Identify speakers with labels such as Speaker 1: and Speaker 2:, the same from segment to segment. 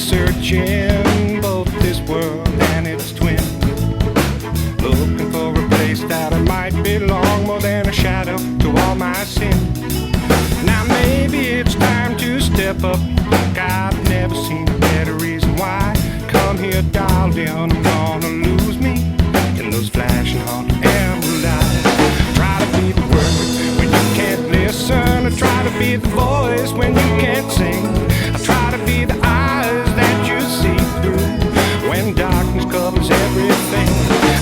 Speaker 1: searching both this world and its twin, looking for a place that I might belong, more than a shadow to all my sin. Now maybe it's time to step up, like I've never seen a better reason why. Come here, darling, I'm gonna lose me in those flashing hot amber lights. Try to be the word when you can't listen, I try to be the voice when you can't sing, I try to be the eyes that you see through when darkness covers everything.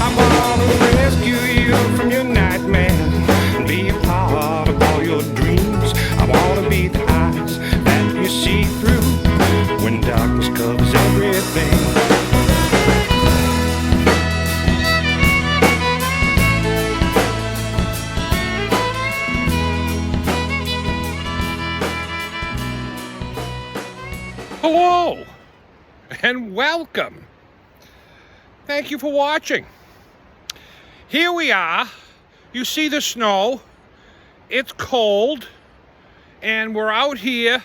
Speaker 1: I wanna rescue you from your nightmares and be a part of all your dreams. I wanna be the eyes that you see through when darkness covers everything. Hello and welcome. Thank you for watching. Here we are. You see the snow. It's cold. And we're out here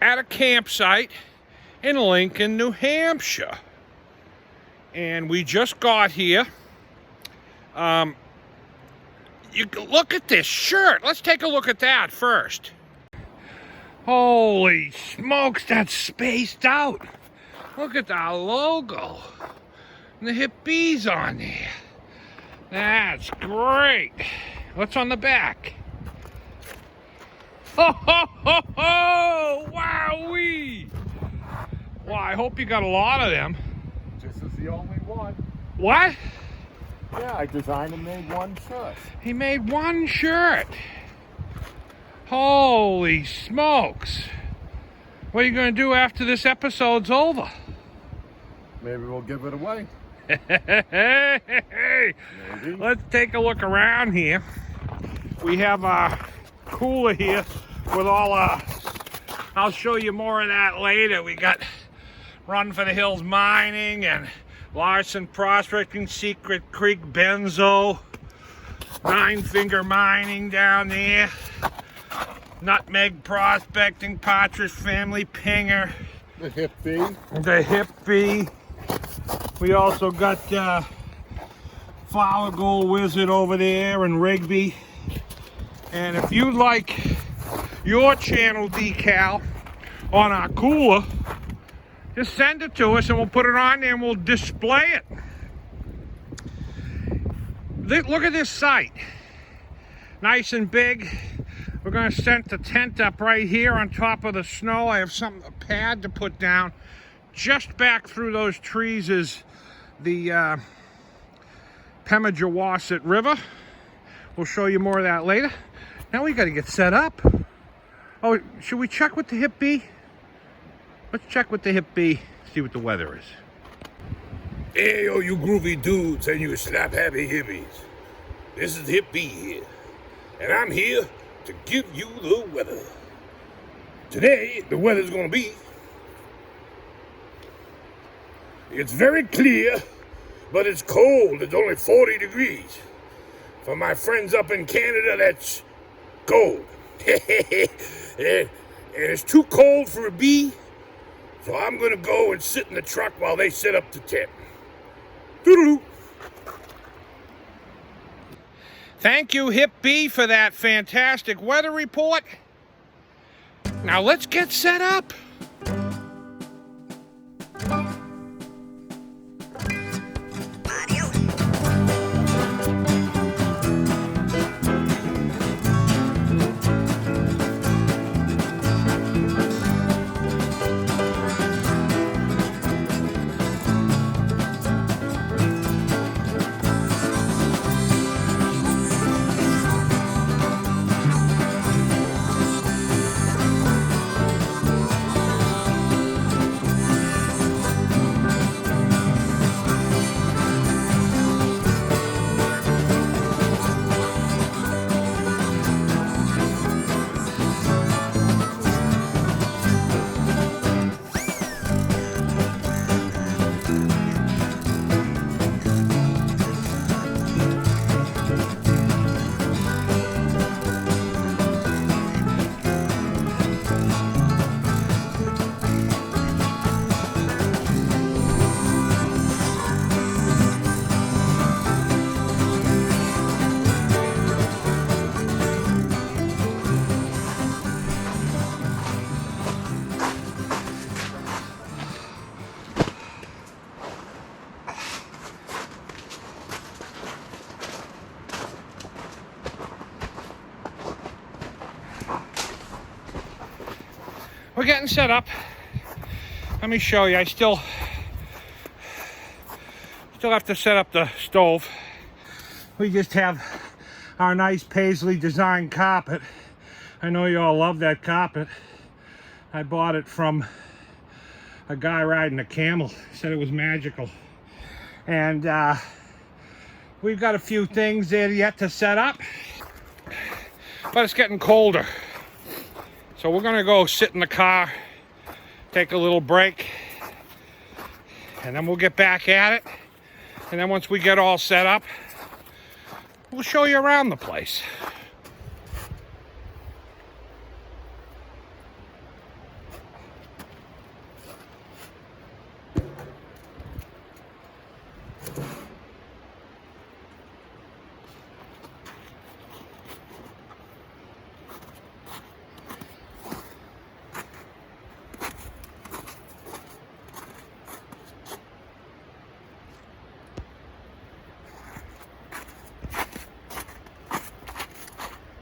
Speaker 1: at a campsite in Lincoln, New Hampshire. And we just got here. You look at this shirt. Let's take a look at that first. Holy smokes, that's spaced out. Look at our logo. And the hip bees on there. That's great. What's on the back? Ho, ho, ho, ho! Wowee! Well, I hope you got a lot of them.
Speaker 2: This is the only one.
Speaker 1: What?
Speaker 2: Yeah, I designed and made one shirt.
Speaker 1: He made one shirt. Holy smokes. What are you going to do after this episode's over?
Speaker 2: Maybe we'll give it away.
Speaker 1: Hey,
Speaker 2: Maybe.
Speaker 1: let's take a look around here. We have a cooler here with all I'll show you more of that later. We got Run for the Hills Mining and Larson Prospecting, Secret Creek Benzo, Nine Finger Mining down there, Nutmeg Prospecting, Partridge Family Pinger,
Speaker 2: The hip bee.
Speaker 1: the Hip Bee. We also got Flower Gold Wizard over there and Rigby. And if you'd like your channel decal on our cooler, just send it to us and we'll put it on there and we'll display it. Look at this site. Nice and big. We're going to set the tent up right here on top of the snow. I have a pad to put down. Just back through those trees is the Pemigewasset River. We'll show you more of that later. Now we got to get set up. Oh, should we check with the hip bee? Let's check with the hip bee, see what the weather is.
Speaker 3: Hey, yo, you groovy dudes and you slap-happy hippies. This is Hip Bee here, and I'm here to give you the weather. Today, the weather's gonna be... It's very clear, but it's cold. It's only 40 degrees. For my friends up in Canada, that's cold. And it's too cold for a bee, so I'm gonna go and sit in the truck while they set up the tent. Toodaloo.
Speaker 1: Thank you, Hip Bee, for that fantastic weather report. Now let's get set up. we're getting set up. Let me show you. I still have to set up the stove. We just have our nice paisley designed carpet. I know you all love that carpet. I bought it from a guy riding a camel. He said it was magical. And we've got a few things there yet to set up, but it's getting colder. So we're gonna go sit in the car, take a little break, and then we'll get back at it. And then once we get all set up, we'll show you around the place.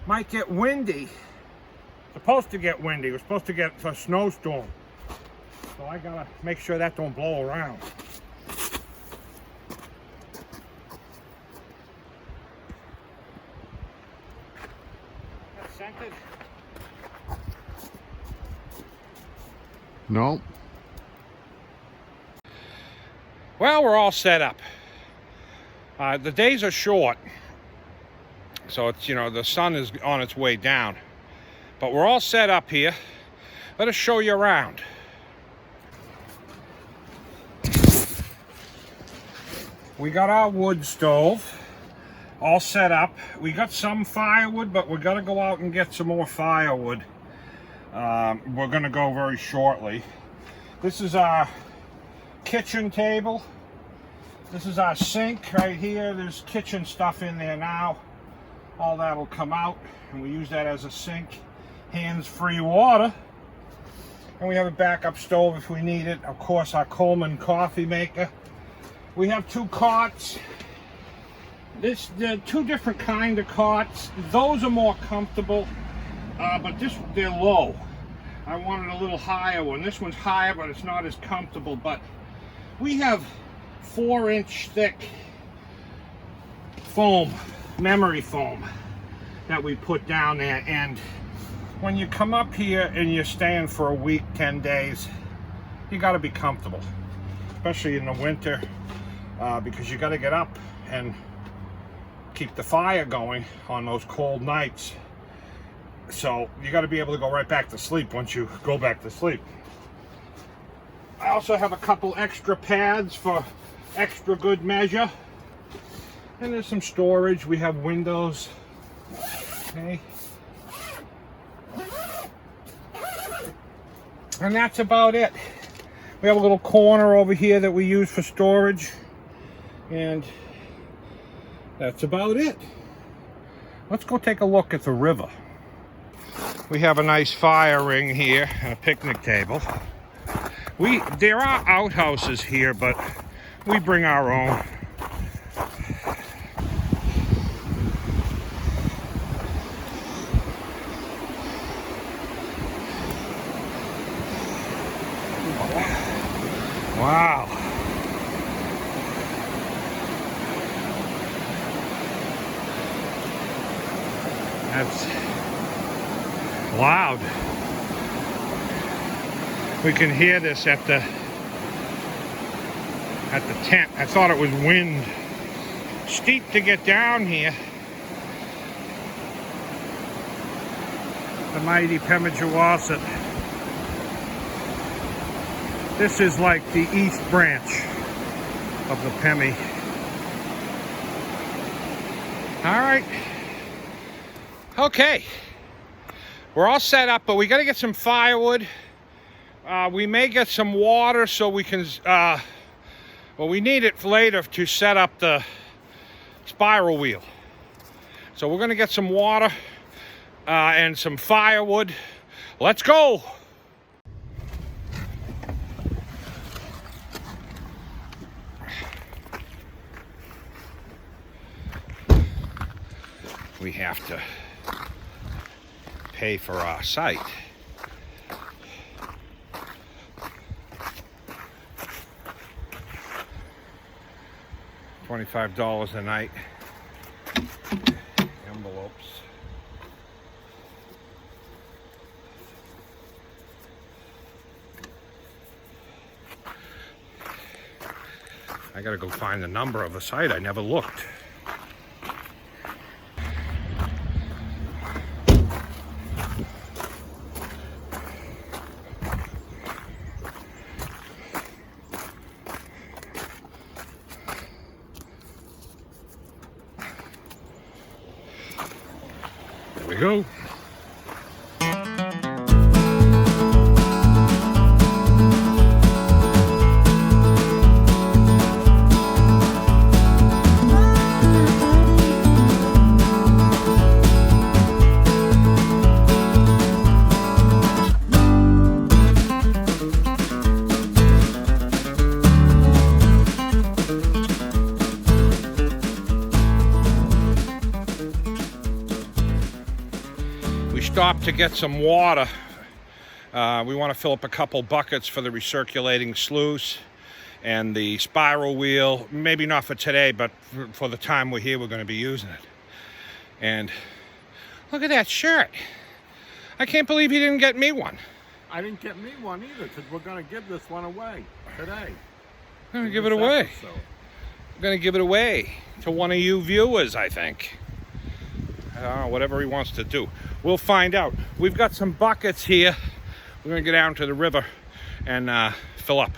Speaker 1: Might get windy. Supposed to get windy. We're supposed to get a snowstorm. So I gotta make sure that don't blow around. That scented?
Speaker 2: No.
Speaker 1: Well, we're all set up. The days are short. So it's, you know, the sun is on its way down. But we're all set up here. Let us show you around. We got our wood stove all set up. We got some firewood, but we're gonna go out and get some more firewood. We're gonna go very shortly. This is our kitchen table. This is our sink right here. There's kitchen stuff in there now. All that will come out, and we use that as a sink. Hands-free water. And we have a backup stove if we need it. Of course, our Coleman coffee maker. We have 2 cots. They're 2 different kind of cots. Those are more comfortable, but they're low. I wanted a little higher one. This one's higher, but it's not as comfortable. But we have 4-inch thick foam, memory foam, that we put down there. And when you come up here and you're staying for a week, 10 days, you got to be comfortable, especially in the winter, because you got to get up and keep the fire going on those cold nights. So you got to be able to go right back to sleep once you go back to sleep. I also have a couple extra pads for extra good measure. And there's some storage. We have windows. Okay. And that's about it. We have a little corner over here that we use for storage. And that's about it. Let's go take a look at the river. We have a nice fire ring here and a picnic table. There are outhouses here, but we bring our own. Wow. That's loud. We can hear this at the tent. I thought it was wind. Steep to get down here. The mighty Pemigewasset. This is like the east branch of the Pemi. All right. Okay. We're all set up, but we got to get some firewood. We may get some water so we can, well, we need it later to set up the spiral wheel. So we're going to get some water and some firewood. Let's go. We have to pay for our site. $25 a night. Envelopes. I gotta go find the number of the site. I never looked. There we go. Stopped to get some water. We want to fill up a couple buckets for the recirculating sluice and the spiral wheel. Maybe not for today, but for the time we're here, we're going to be using it. And look at that shirt. I can't believe he didn't get me one.
Speaker 2: I didn't get me one either, because we're going to give this one away today.
Speaker 1: I'm going to give it away. I'm going to give it away to one of you viewers, I think. I don't know, whatever he wants to do. We'll find out. We've got some buckets here. We're going to get down to the river and fill up.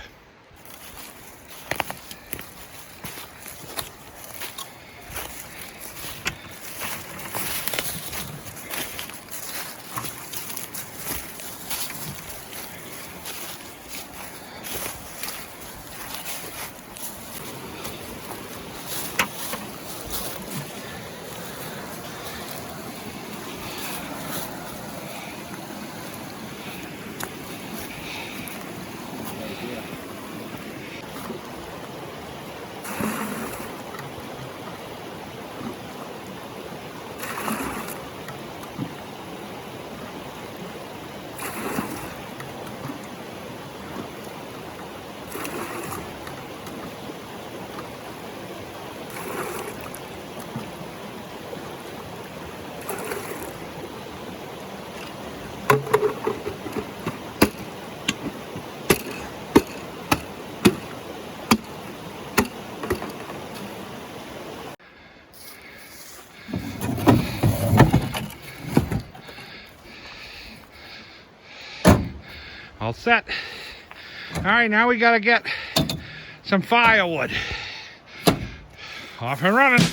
Speaker 1: All set. All right, now we gotta get some firewood. Off and running.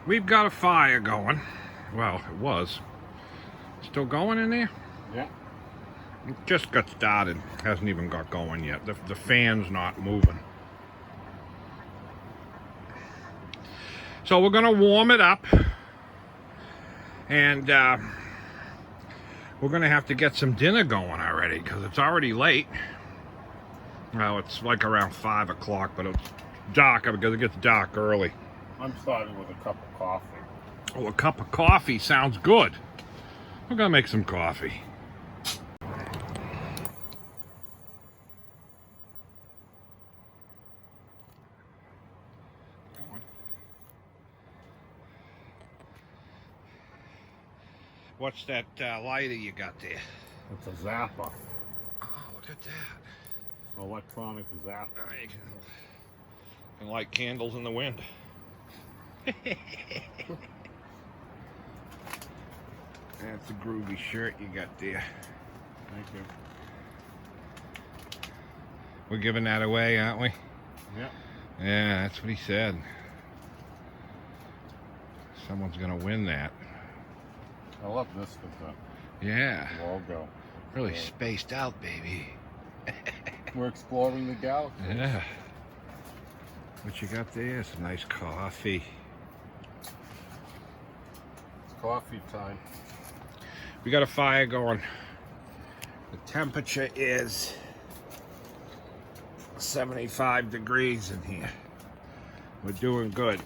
Speaker 1: We've got a fire going. Well, it was. Still going in there?
Speaker 2: Yeah.
Speaker 1: It just got started. Hasn't even got going yet. The fan's not moving. So we're gonna warm it up. And we're gonna have to get some dinner going already, because it's already late. Well, it's like around 5 o'clock, but it's dark because it gets dark early.
Speaker 2: I'm starting with a cup of coffee.
Speaker 1: Oh, a cup of coffee sounds good. We're gonna make some coffee. What's that lighter you got there?
Speaker 2: It's a zapper.
Speaker 1: Oh, look at that.
Speaker 2: Electronic zapper.
Speaker 1: Oh, you can light candles in the wind. That's a groovy shirt you got there.
Speaker 2: Thank you.
Speaker 1: We're giving that away, aren't we?
Speaker 2: Yeah.
Speaker 1: Yeah, that's what he said. Someone's gonna win that.
Speaker 2: I love this with
Speaker 1: Yeah.
Speaker 2: the logo.
Speaker 1: Really spaced out, baby.
Speaker 2: We're exploring the galaxy.
Speaker 1: Yeah. What you got there? Some nice coffee.
Speaker 2: It's coffee time.
Speaker 1: We got a fire going. The temperature is 75 degrees in here. We're doing good.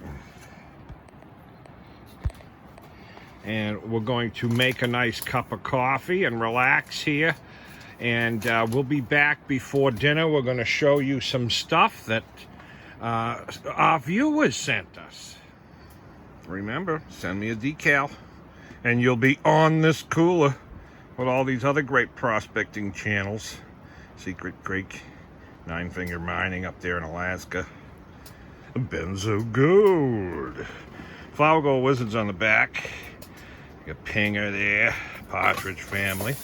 Speaker 1: And we're going to make a nice cup of coffee and relax here. And we'll be back before dinner. We're going to show you some stuff that our viewers sent us. Remember, send me a decal and you'll be on this cooler with all these other great prospecting channels. Secret Creek, Nine Finger Mining up there in Alaska. Benzo Gold. Flower Gold Wizards on the back. Got Pinger there. Partridge Family.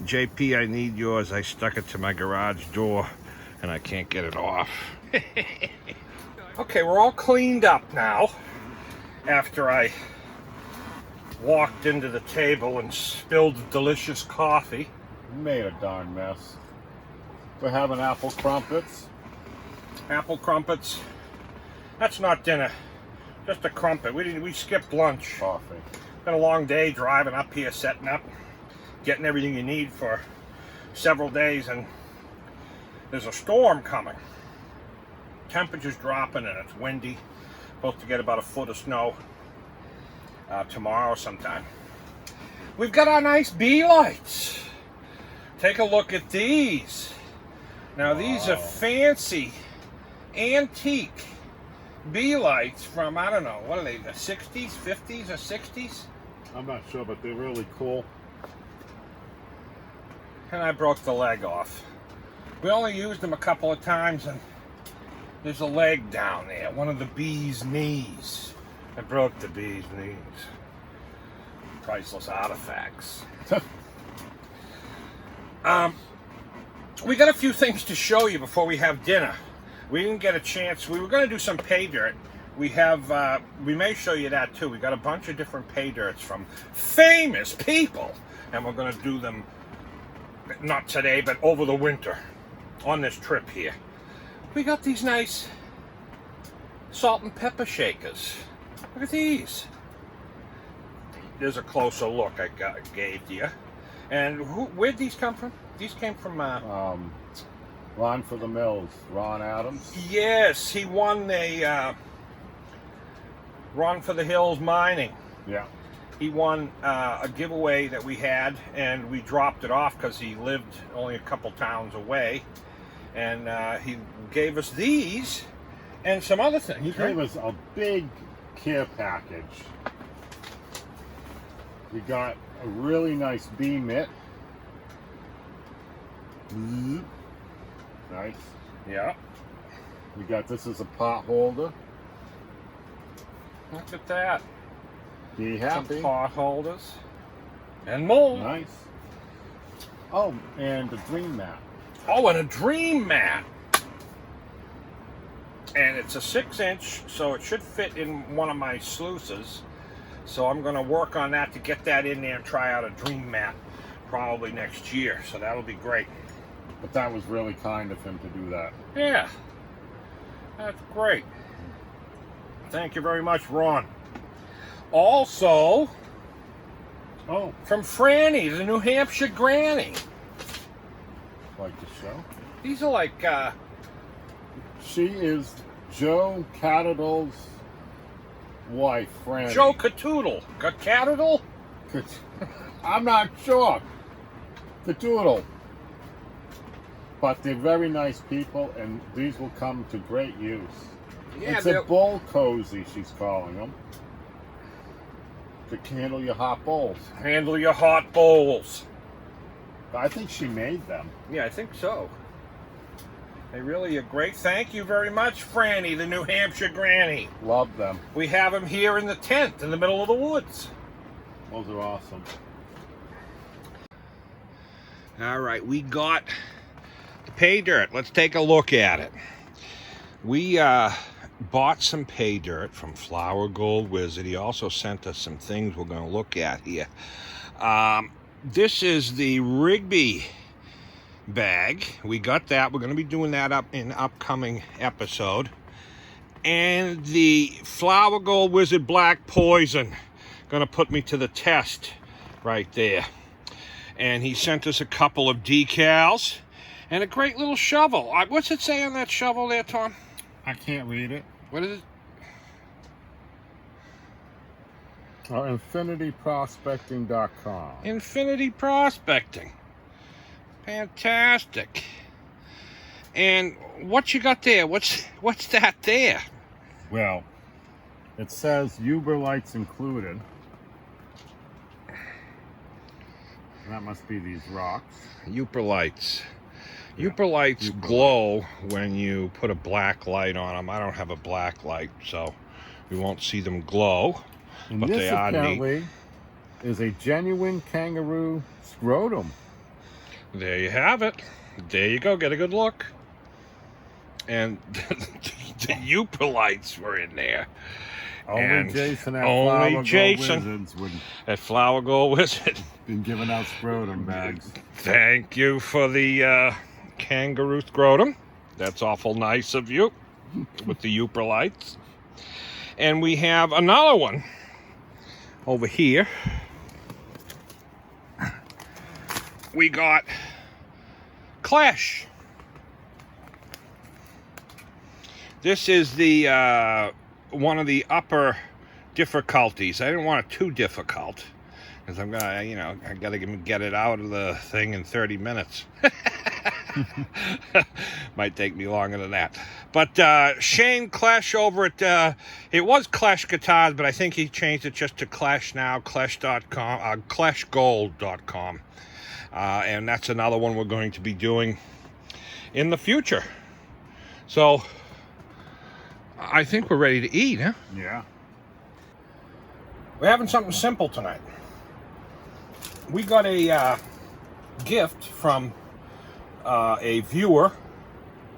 Speaker 1: JP, I need yours. I stuck it to my garage door and I can't get it off. Okay, we're all cleaned up now after I walked into the table and spilled delicious coffee.
Speaker 2: We made a darn mess. We're having apple crumpets.
Speaker 1: Apple crumpets. That's not dinner. Just a crumpet. We skipped lunch.
Speaker 2: Coffee.
Speaker 1: Been a long day driving up here, setting up, getting everything you need for several days, and there's a storm coming. Temperature's dropping and it's windy. Supposed to get about a foot of snow tomorrow sometime. We've got our nice bee lights. Take a look at these. Now these are fancy, antique bee lights from, I don't know, what are they, the 60s, 50s, or 60s?
Speaker 2: I'm not sure, but they're really cool.
Speaker 1: And I broke the leg off. We only used them a couple of times, and there's a leg down there, one of the bee's knees. I broke the bee's knees. Priceless artifacts. We got a few things to show you before we have dinner. We didn't get a chance. We were going to do some pay dirt. We have, we may show you that too. We got a bunch of different pay dirts from famous people, and we're going to do them not today, but over the winter on this trip here. We got these nice salt and pepper shakers. Look at these. There's a closer look I gave you. And where'd these come from? These came from
Speaker 2: Ron for the Mills, Ron Adams.
Speaker 1: Yes, he won a Run for the Hills Mining.
Speaker 2: Yeah.
Speaker 1: He won a giveaway that we had, and we dropped it off because he lived only a couple towns away. And he gave us these and some other things.
Speaker 2: He gave us a big care package. We got a really nice bee mitt. Nice.
Speaker 1: Yeah.
Speaker 2: We got this as a pot holder.
Speaker 1: Look at that.
Speaker 2: Be happy.
Speaker 1: Some pot holders. And more.
Speaker 2: Nice. Oh, and a dream mat.
Speaker 1: Oh, and a dream mat. And it's a 6-inch, so it should fit in one of my sluices. So I'm going to work on that to get that in there and try out a dream mat probably next year. So that'll be great.
Speaker 2: But that was really kind of him to do that.
Speaker 1: Yeah. That's great. Thank you very much, Ron. Also, from Franny, the New Hampshire Granny.
Speaker 2: Like the show?
Speaker 1: These are like,
Speaker 2: she is Joe Catadle's wife, Franny.
Speaker 1: Joe Catoodle. Catoodle?
Speaker 2: I'm not sure. Catoodle. But they're very nice people, and these will come to great use.
Speaker 1: Yeah,
Speaker 2: it's a bull cozy, she's calling them. Could handle your hot bowls.
Speaker 1: Handle your hot bowls.
Speaker 2: I think she made them.
Speaker 1: Yeah, I think so. They really are great. Thank you very much, Franny, the New Hampshire granny.
Speaker 2: Love them.
Speaker 1: We have them here in the tent in the middle of the woods.
Speaker 2: Those are awesome.
Speaker 1: All right, we got the pay dirt. Let's take a look at it. We bought some pay dirt from Flower Gold Wizard. He also sent us some things we're going to look at here. This is the Rigby bag. We got that. We're going to be doing that up in upcoming episode. And the Flower Gold Wizard Black Poison. Going to put me to the test right there. And he sent us a couple of decals and a great little shovel. What's it say on that shovel there, Tom?
Speaker 2: I can't read it.
Speaker 1: What is it?
Speaker 2: infinityprospecting.com.
Speaker 1: Infinity Prospecting. Fantastic. And what you got there? What's that there?
Speaker 2: Well, it says Uber lights included. That must be these rocks.
Speaker 1: Uperlights.
Speaker 2: Yeah.
Speaker 1: Uperlights
Speaker 2: Uper
Speaker 1: glow when you put a black light on them. I don't have a black light, so we won't see them glow.
Speaker 2: And
Speaker 1: But
Speaker 2: this
Speaker 1: they are
Speaker 2: apparently is a genuine kangaroo scrotum.
Speaker 1: There you have it. There you go. Get a good look. And the Uperlights were in there.
Speaker 2: Only
Speaker 1: And
Speaker 2: Jason at
Speaker 1: only
Speaker 2: Flower Gold
Speaker 1: Jason
Speaker 2: Wizards would
Speaker 1: at Flower Gold Wizard.
Speaker 2: been giving out scrotum bags.
Speaker 1: Thank you for the kangaroo scrotum. That's awful nice of you with the Uperlights. And we have another one over here. We got Clash. This is the one of the upper difficulties. I didn't want it too difficult because I'm gonna, I gotta get it out of the thing in 30 minutes. Might take me longer than that. But Shane Clash over at it was Clash Guitars, but I think he changed it just to Clash now, Clash.com, ClashGold.com, and that's another one we're going to be doing in the future. So I think we're ready to eat, huh?
Speaker 2: Yeah.
Speaker 1: We're having something simple tonight. We got a gift from a viewer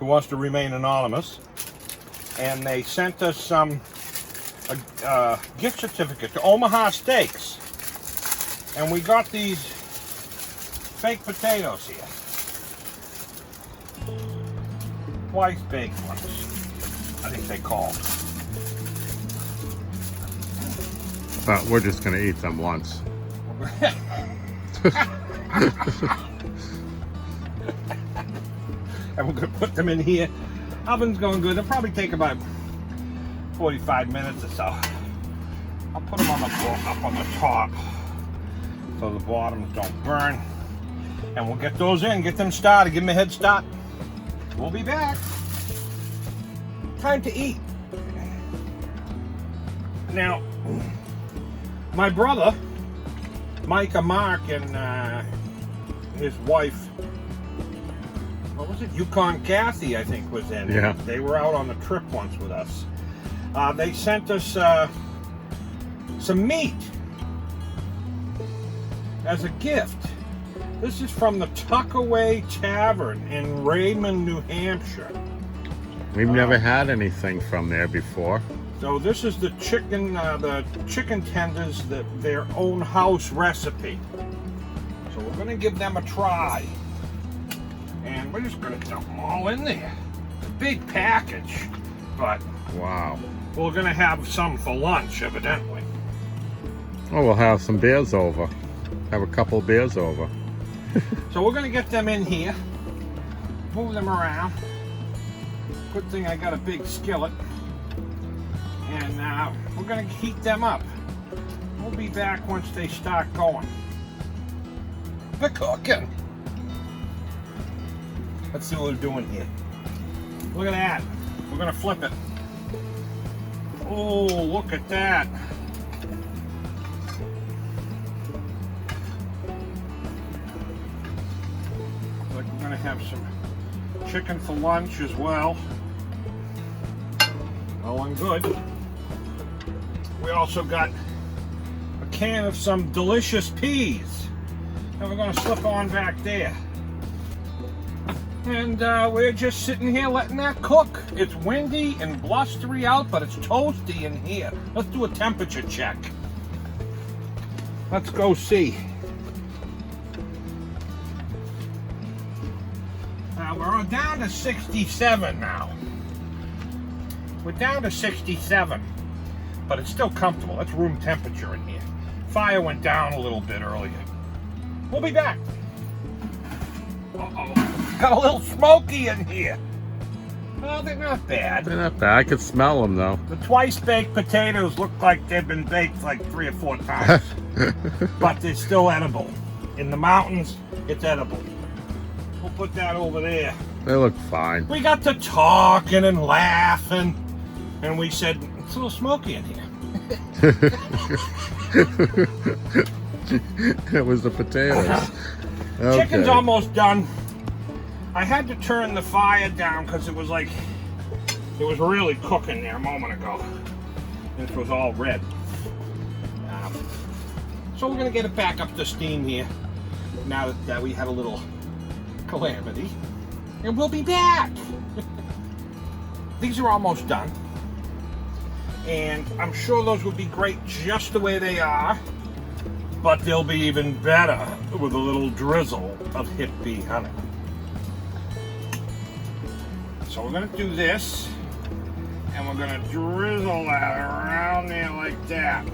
Speaker 1: who wants to remain anonymous, and they sent us a gift certificate to Omaha Steaks, and we got these baked potatoes here. Twice baked ones, I think they called.
Speaker 2: But we're just going to eat them once.
Speaker 1: And we're going to put them in here. Oven's going good. It'll probably take about 45 minutes or so. I'll put them on up on the top so the bottoms don't burn. And we'll get those in, get them started, give them a head start. We'll be back. Time to eat. Now, my brother, Micah Mark, and his wife, what was it? Yukon Kathy, I think, was in.
Speaker 2: Yeah.
Speaker 1: They were out on the trip once with us. They sent us some meat as a gift. This is from the Tuckaway Tavern in Raymond, New Hampshire.
Speaker 2: We've never had anything from there before.
Speaker 1: So this is the chicken tenders, their own house recipe. So we're gonna give them a try. And we're just gonna dump them all in there. It's a big package, but
Speaker 2: Wow.
Speaker 1: we're gonna have some for lunch, evidently.
Speaker 2: Oh, we'll have some beers over. Have a couple of beers over.
Speaker 1: So we're gonna get them in here, move them around. Good thing I got a big skillet. And we're gonna heat them up. We'll be back once they start going. They're cooking. Let's see what we're doing here. Look at that. We're gonna flip it. Oh, look at that. have some chicken for lunch as well. Going good. We also got a can of some delicious peas. And we're going to slip on back there. And we're just sitting here letting that cook. It's windy and blustery out, but it's toasty in here. Let's do a temperature check. Let's go see. We're down to 67 now. We're down to 67, but it's still comfortable. It's room temperature in here. Fire went down a little bit earlier. We'll be back. Uh-oh. Got a little smoky in here. Well, they're not bad.
Speaker 2: They're not bad. I can smell them though.
Speaker 1: The twice-baked potatoes look like they've been baked like 3 or 4 times. But they're still edible. In the mountains, it's edible. We'll put that over there.
Speaker 2: They look fine.
Speaker 1: We got to talking and laughing, and we said, it's a little smoky in here.
Speaker 2: It was the potatoes. Okay.
Speaker 1: Chicken's almost done. I had to turn the fire down because it was really cooking there a moment ago. This was all red. So we're gonna get it back up to steam here now that we had a little calamity. And we'll be back. These are almost done. And I'm sure those would be great just the way they are. But they'll be even better with a little drizzle of hip bee honey. So we're gonna do this, and we're gonna drizzle that around there like that.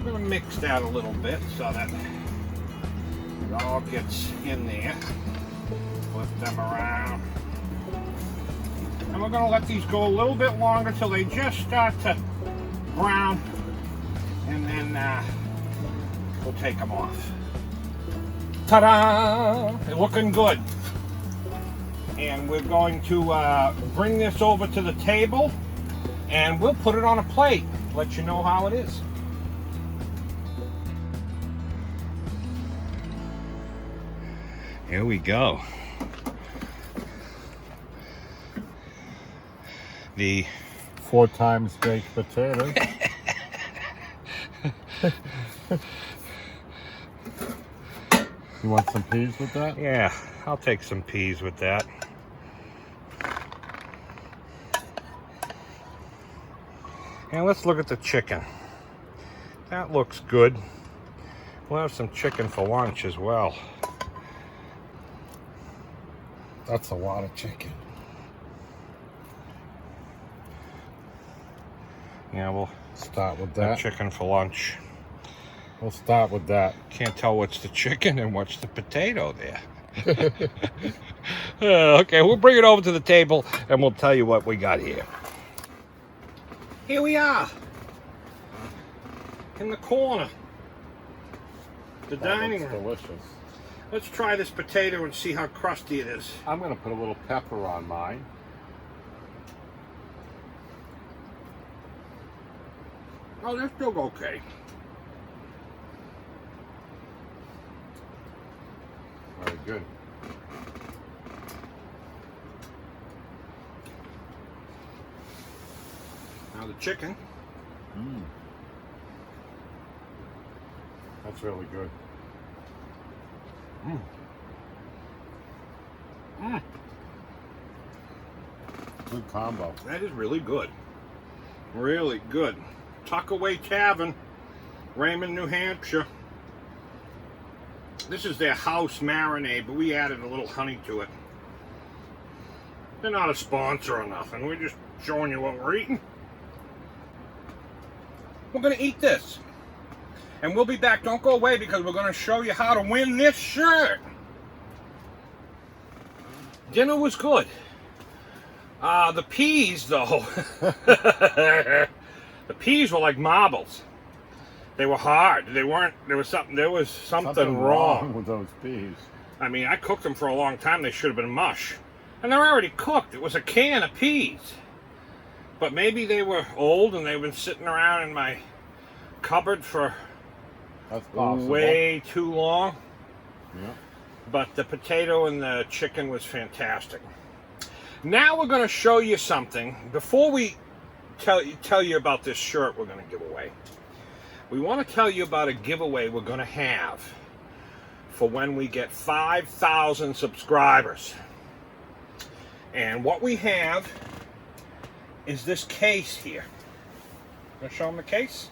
Speaker 1: We're gonna mix that a little bit so that it all gets in there. Flip them around. And we're gonna let these go a little bit longer till they just start to brown, and then we'll take them off. Ta-da! They're looking good. And we're going to bring this over to the table, and we'll put it on a plate, let you know how it is. Here we go. The
Speaker 2: 4 times baked potatoes. You want some peas with that?
Speaker 1: Yeah, I'll take some peas with that. And let's look at the chicken. That looks good. We'll have some chicken for lunch as well.
Speaker 2: That's a lot of chicken.
Speaker 1: Yeah, we'll
Speaker 2: start with
Speaker 1: have
Speaker 2: that.
Speaker 1: Chicken for lunch.
Speaker 2: We'll start with that.
Speaker 1: Can't tell what's the chicken and what's the potato there. Okay, we'll bring it over to the table and we'll tell you what we got here. Here we are. In the corner. The dining room.
Speaker 2: Delicious.
Speaker 1: Let's try this potato and see how crusty it is.
Speaker 2: I'm going to put a little pepper on mine.
Speaker 1: Oh, that's still okay.
Speaker 2: Very good.
Speaker 1: Now the chicken.
Speaker 2: That's really good. Good combo.
Speaker 1: That is really good. Really good. Tuckaway Tavern, Raymond, New Hampshire. This is their house marinade, but we added a little honey to it. They're not a sponsor or nothing. We're just showing you what we're eating. We're going to eat this. And we'll be back. Don't go away because we're going to show you how to win this shirt. Dinner was good. The peas, though. The peas were like marbles. They were hard. They weren't. There was something wrong
Speaker 2: with those peas.
Speaker 1: I mean, I cooked them for a long time. They should have been mush. And they're already cooked. It was a can of peas. But maybe they were old and they've been sitting around in my cupboard for
Speaker 2: That's possible.
Speaker 1: way too long.
Speaker 2: Yeah.
Speaker 1: But the potato and the chicken was fantastic. Now we're going to show you something. Before we tell you about this shirt we're going to give away, we want to tell you about a giveaway we're going to have for when we get 5,000 subscribers. And what we have is this case here. Can I show them the case?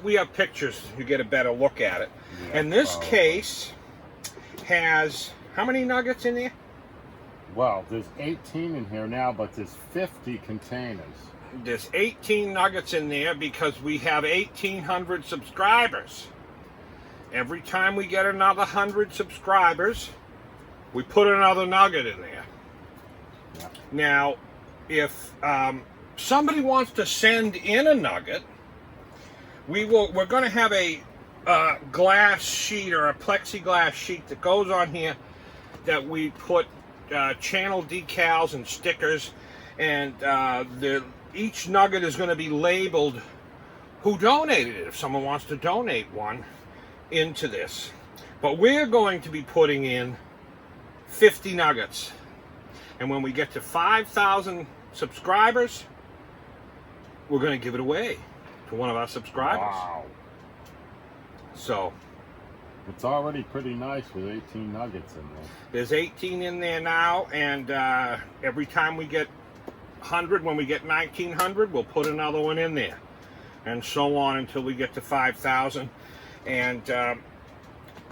Speaker 1: We have pictures. You get a better look at it. Yeah, and this case has how many nuggets in there?
Speaker 2: Well, there's 18 in here now, but there's 50 containers.
Speaker 1: There's 18 nuggets in there because we have 1,800 subscribers. Every time we get another 100 subscribers, we put another nugget in there. Yeah. Now, if somebody wants to send in a nugget, we're going to have a glass sheet or a plexiglass sheet that goes on here that we put channel decals and stickers, and each nugget is going to be labeled who donated it, if someone wants to donate one into this. But we're going to be putting in 50 nuggets, and when we get to 5,000 subscribers, we're going to give it away to one of our subscribers.
Speaker 2: Wow.
Speaker 1: So
Speaker 2: it's already pretty nice with 18 nuggets in there.
Speaker 1: There's 18 in there now, and every time we get 100, when we get 1,900, we'll put another one in there, and so on until we get to 5,000. And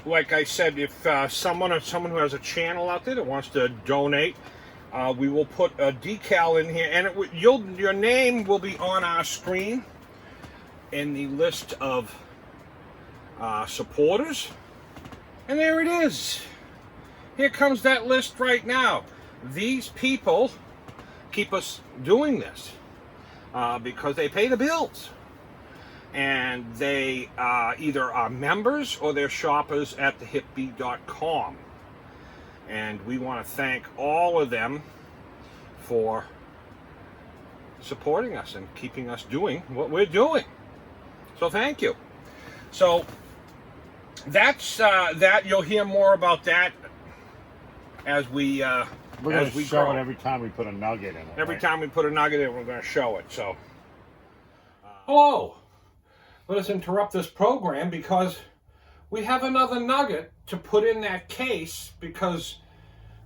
Speaker 1: like I said, if someone who has a channel out there that wants to donate, we will put a decal in here, and your name will be on our screen in the list of supporters. And there it is. Here comes that list right now. These people keep us doing this because they pay the bills, and they either are members or they're shoppers at thehipbee.com. And we want to thank all of them for supporting us and keeping us doing what we're doing. So thank you. So that's that. You'll hear more about that as we
Speaker 2: we're going to show
Speaker 1: grow
Speaker 2: it every time we put a nugget in it.
Speaker 1: Every time we put a nugget in, we're going to show it. So hello. Let us interrupt this program because we have another nugget to put in that case, because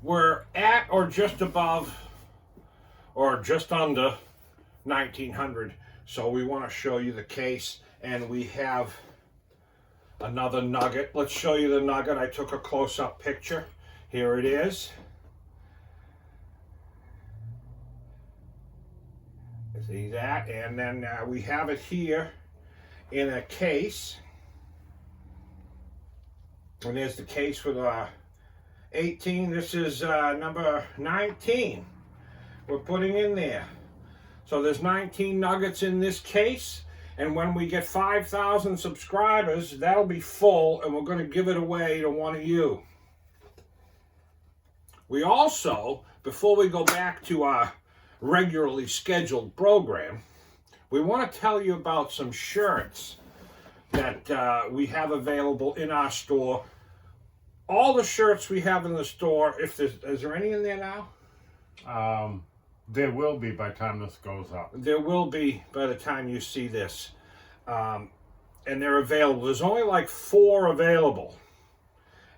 Speaker 1: we're at or just above or just under 1,900. So we want to show you the case, and we have another nugget. Let's show you the nugget. I took a close-up picture. Here it is. See that? And then we have it here in a case. And there's the case with 18. This is number 19 we're putting in there. So there's 19 nuggets in this case, and when we get 5,000 subscribers, that'll be full, and we're going to give it away to one of you. We also, before we go back to our regularly scheduled program, we want to tell you about some shirts that we have available in our store. All the shirts we have in the store, is there any in there now?
Speaker 2: There will be by the time this goes up.
Speaker 1: There will be by the time you see this. And they're available. There's only like 4 available.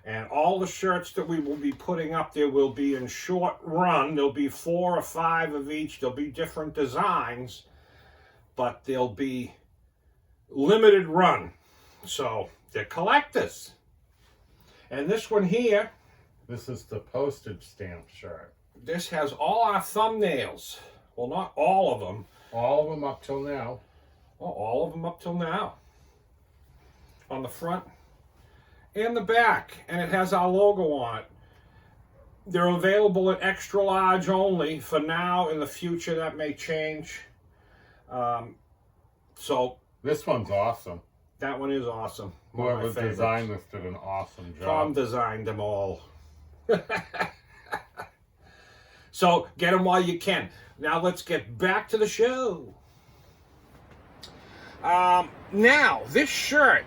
Speaker 1: And all the shirts that we will be putting up there will be in short run. There'll be 4 or 5 of each. There'll be different designs, but they'll be limited run. So they're collectors. And this one here,
Speaker 2: this is the postage stamp shirt.
Speaker 1: This has all our thumbnails. Well, not all of them.
Speaker 2: All of them up till now.
Speaker 1: Well, all of them up till now. On the front and the back. And it has our logo on it. They're available at extra large only for now. In the future, that may change. So
Speaker 2: this one's awesome.
Speaker 1: That one is awesome.
Speaker 2: Whoever designed this did an awesome job.
Speaker 1: Tom designed them all. So get them while you can. Now let's get back to the show. Now, this shirt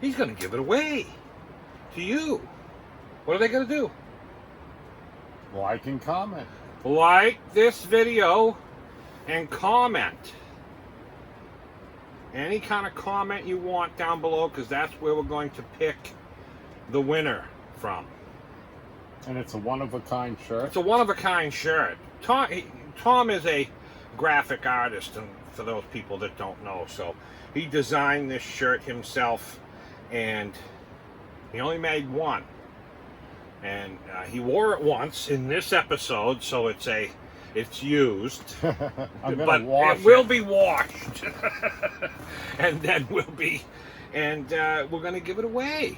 Speaker 1: he's going to give it away to you. What are they going to do?
Speaker 2: Like and comment.
Speaker 1: Like this video and comment. Any kind of comment you want down below, because that's where we're going to pick the winner from.
Speaker 2: And it's a one-of-a-kind shirt.
Speaker 1: It's a one-of-a-kind shirt. Tom is a graphic artist, and for those people that don't know, so he designed this shirt himself, and he only made one. And he wore it once in this episode, so it's used.
Speaker 2: I'm
Speaker 1: but
Speaker 2: gonna wash
Speaker 1: it will be washed. And then we're going to give it away.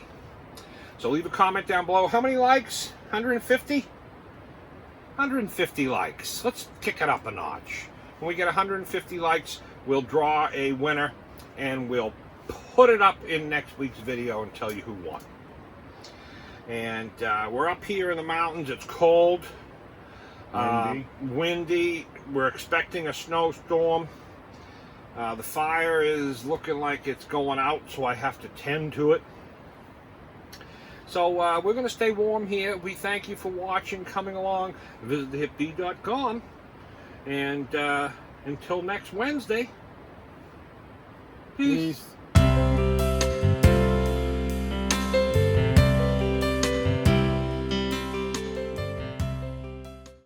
Speaker 1: So leave a comment down below. How many likes? 150? 150 likes. Let's kick it up a notch. When we get 150 likes, we'll draw a winner, and we'll put it up in next week's video and tell you who won. And we're up here in the mountains. It's cold. Windy. We're expecting a snowstorm. The fire is looking like it's going out, so I have to tend to it. So we're going to stay warm here. We thank you for watching, coming along. Visit thehipbee.com. And until next Wednesday, peace.